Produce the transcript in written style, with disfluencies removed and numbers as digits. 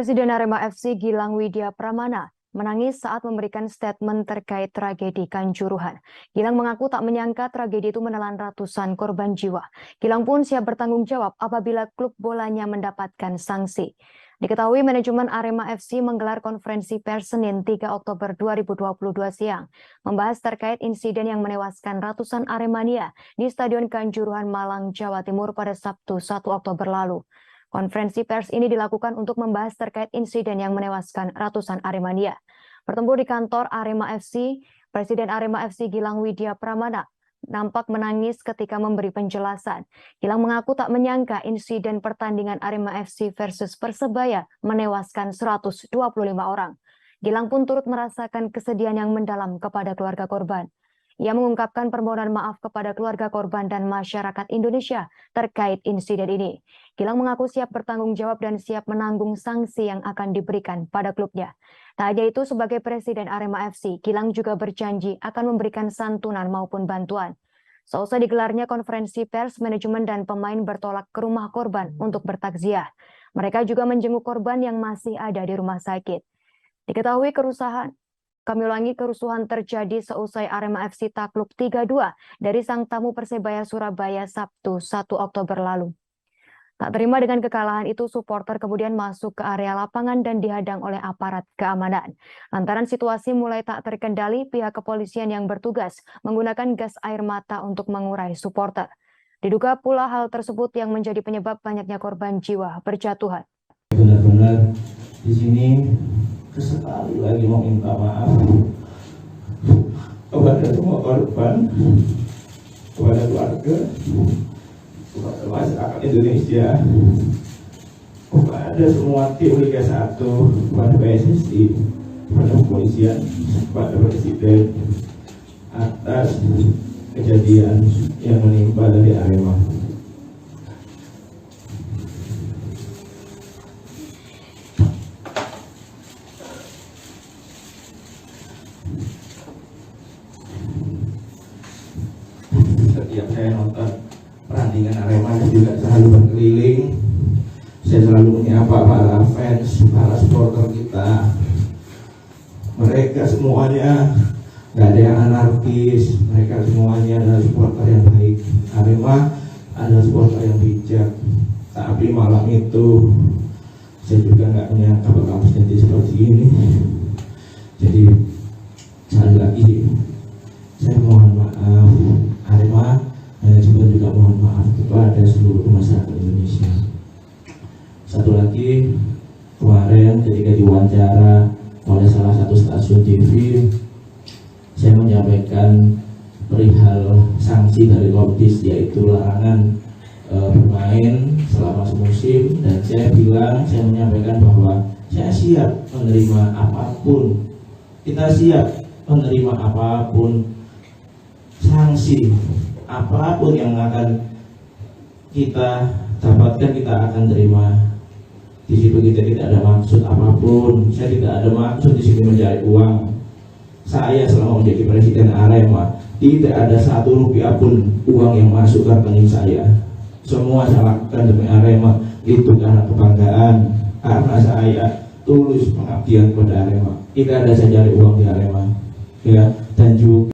Presiden Arema FC Gilang Widya Pramana menangis saat memberikan statement terkait tragedi Kanjuruhan. Gilang mengaku tak menyangka tragedi itu menelan ratusan korban jiwa. Gilang pun siap bertanggung jawab apabila klub bolanya mendapatkan sanksi. Diketahui manajemen Arema FC menggelar konferensi pers Senin 3 Oktober 2022 siang, membahas terkait insiden yang menewaskan ratusan Aremania di Stadion Kanjuruhan Malang, Jawa Timur pada Sabtu 1 Oktober lalu. Konferensi pers ini dilakukan untuk membahas terkait insiden yang menewaskan ratusan Aremania. Bertemu di kantor Arema FC, Presiden Arema FC Gilang Widya Pramana nampak menangis ketika memberi penjelasan. Gilang mengaku tak menyangka insiden pertandingan Arema FC versus Persebaya menewaskan 125 orang. Gilang pun turut merasakan kesedihan yang mendalam kepada keluarga korban. Ia mengungkapkan permohonan maaf kepada keluarga korban dan masyarakat Indonesia terkait insiden ini. Gilang mengaku siap bertanggung jawab dan siap menanggung sanksi yang akan diberikan pada klubnya. Tak hanya itu, sebagai Presiden Arema FC, Gilang juga berjanji akan memberikan santunan maupun bantuan. Seusai digelarnya konferensi pers, manajemen dan pemain bertolak ke rumah korban untuk bertakziah. Mereka juga menjenguk korban yang masih ada di rumah sakit. Diketahui kerusuhan terjadi seusai Arema FC takluk 3-2 dari sang tamu Persebaya Surabaya Sabtu 1 Oktober lalu. Tak terima dengan kekalahan itu, supporter kemudian masuk ke area lapangan dan dihadang oleh aparat keamanan. Lantaran situasi mulai tak terkendali, pihak kepolisian yang bertugas menggunakan gas air mata untuk mengurai supporter. Diduga pula hal tersebut yang menjadi penyebab banyaknya korban jiwa berjatuhan. Benar-benar di sini sekali lagi mau minta maaf kepada semua korban, kepada keluarga, kepada masyarakat Indonesia, kepada semua tim Liga 1, kepada PSSI, kepada kepolisian, kepada Presiden atas kejadian yang menimpa dari Arema. Setiap saya nonton pertandingan Arema, saya juga selalu berkeliling. Saya selalu menyapa para fans, para supporter kita. Mereka semuanya nggak ada yang anarkis. Mereka semuanya adalah supporter yang baik. Arema adalah supporter yang bijak. Tapi malam itu saya juga nggak menyangka bakal jadi seperti ini. Jadi sekali lagi saya mohon maaf. Arema manajemen juga mohon maaf kepada seluruh masyarakat Indonesia. Satu lagi, kemarin ketika diwawancara oleh salah satu stasiun TV, saya menyampaikan perihal sanksi dari Komdis, yaitu larangan bermain selama semusim, dan saya menyampaikan bahwa saya siap menerima apapun, kita siap menerima apapun, sanksi apapun yang akan kita dapatkan, kita akan terima. Di situ kita tidak ada maksud apapun. Saya tidak ada maksud di sini mencari uang. Saya selama menjadi Presiden Arema tidak ada satu rupiah pun uang yang masuk ke rekening saya. Semua saya lakukan demi Arema, itu karena kebanggaan, karena saya tulus pengabdian kepada Arema. Tidak ada saya cari uang di Arema, ya. Dan juga